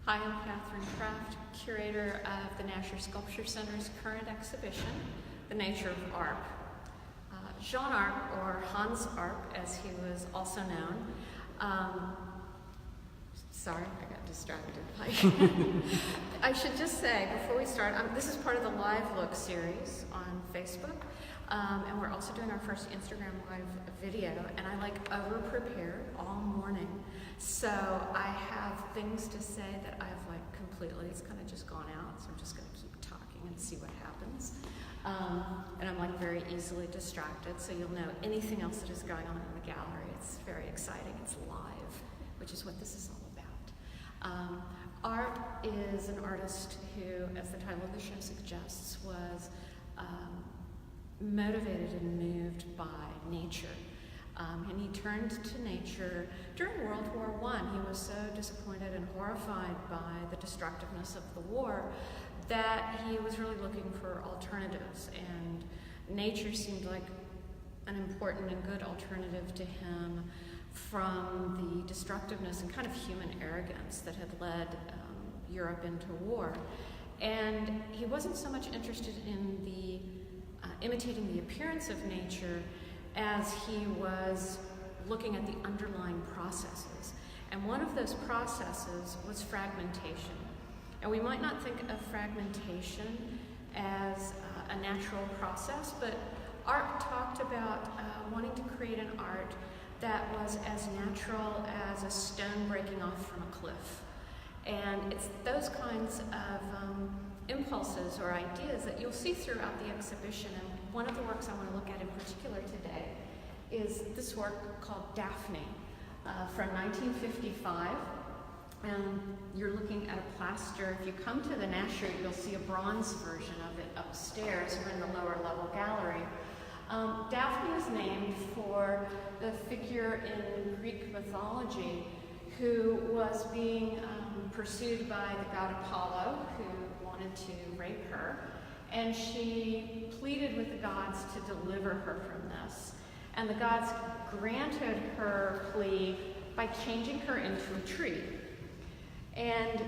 Hi, I'm Catherine Kraft, curator of the Nasher Sculpture Center's current exhibition, The Nature of Arp. Jean Arp, or Hans Arp, as he was also known. Sorry, I got distracted. I should just say, before we start, this is part of the Live Look series on Facebook, and we're also doing our first Instagram Live video, and I over-prepare all morning. So I have things to say that I've it's kind of just gone out, so I'm just going to keep talking and see what happens. And I'm very easily distracted, so you'll know anything else that is going on in the gallery. It's very exciting. It's live, which is what this is all about. Arp is an artist who, as the title of the show suggests, was motivated and moved by nature. And he turned to nature during World War I. He was so disappointed and horrified by the destructiveness of the war that he was really looking for alternatives. And nature seemed like an important and good alternative to him from the destructiveness and kind of human arrogance that had led Europe into war. And he wasn't so much interested in the imitating the appearance of nature as he was looking at the underlying processes. And one of those processes was fragmentation. And we might not think of fragmentation as a natural process, but Arp talked about wanting to create an art that was as natural as a stone breaking off from a cliff. And it's those kinds of impulses or ideas that you'll see throughout the exhibition. And one of the works I want to look at in particular today is this work called Daphne from 1955. And you're looking at a plaster. If you come to the Nasher, you'll see a bronze version of it upstairs or in the lower level gallery. Daphne is named for the figure in Greek mythology who was being pursued by the god Apollo, who wanted to rape her, and she pleaded with the gods to deliver her from this. And the gods granted her plea by changing her into a tree. And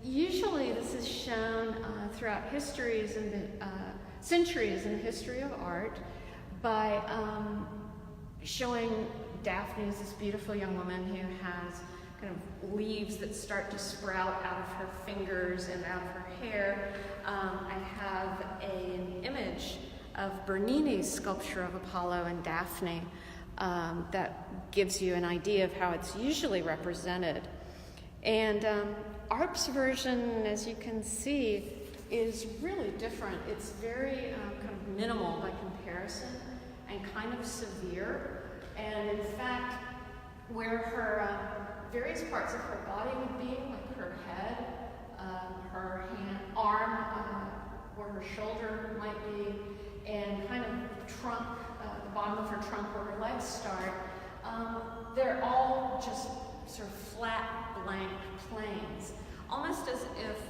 usually this is shown throughout centuries in the history of art by showing Daphne as this beautiful young woman who has kind of leaves that start to sprout out of her fingers and out of her hair. I have an image of Bernini's sculpture of Apollo and Daphne that gives you an idea of how it's usually represented. And Arp's version, as you can see, is really different. It's very kind of minimal by comparison and kind of severe. And in fact, where her various parts of her body would be, like her head, her arm, where her shoulder might be, and kind of trunk, the bottom of her trunk where her legs start, they're all just sort of flat, blank planes, almost as if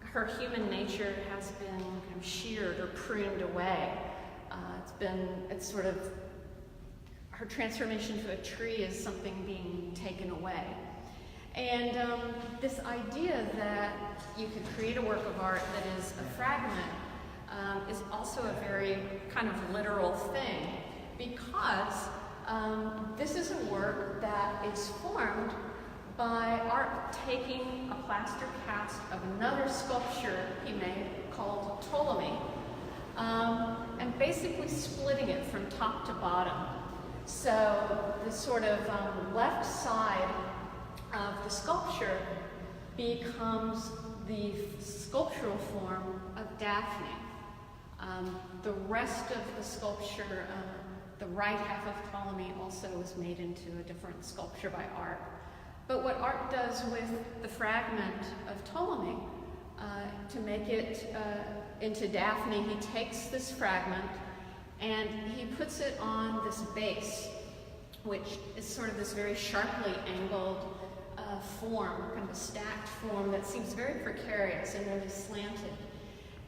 her human nature has been kind of sheared or pruned away. It's sort of, her transformation to a tree is something being taken away. And this idea that you could create a work of art that is a fragment is also a very kind of literal thing, because this is a work that is formed by Arp taking a plaster cast of another sculpture he made called Ptolemy, and basically splitting it from top to bottom. So the sort of left side of the sculpture becomes the sculptural form of Daphne. The rest of the sculpture, the right half of Ptolemy, also was made into a different sculpture by Arp. But what Arp does with the fragment of Ptolemy, to make it into Daphne, he takes this fragment and he puts it on this base, which is sort of this very sharply angled form, kind of a stacked form that seems very precarious and really slanted.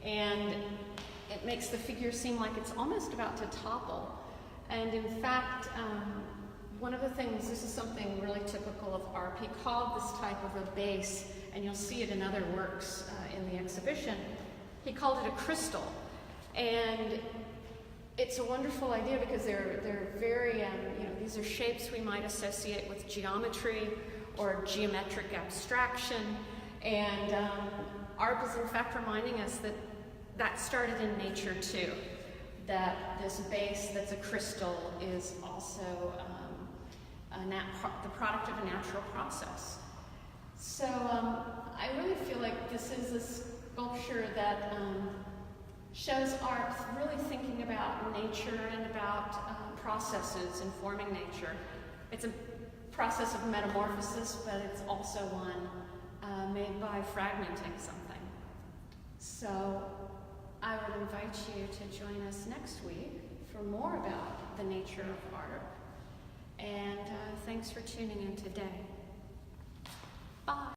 And it makes the figure seem like it's almost about to topple. And in fact, one of the things, this is something really typical of Arp, he called this type of a base, and you'll see it in other works in the exhibition, he called it a crystal. And it's a wonderful idea because they're very, these are shapes we might associate with geometry or geometric abstraction. And Arp is in fact reminding us that that started in nature too. That this base that's a crystal is also the product of a natural process. So I really feel like this is a sculpture that shows Arp really thinking about nature and about processes informing nature. It's a process of metamorphosis, but it's also one made by fragmenting something. So I would invite you to join us next week for more about the nature of Arp. And thanks for tuning in today.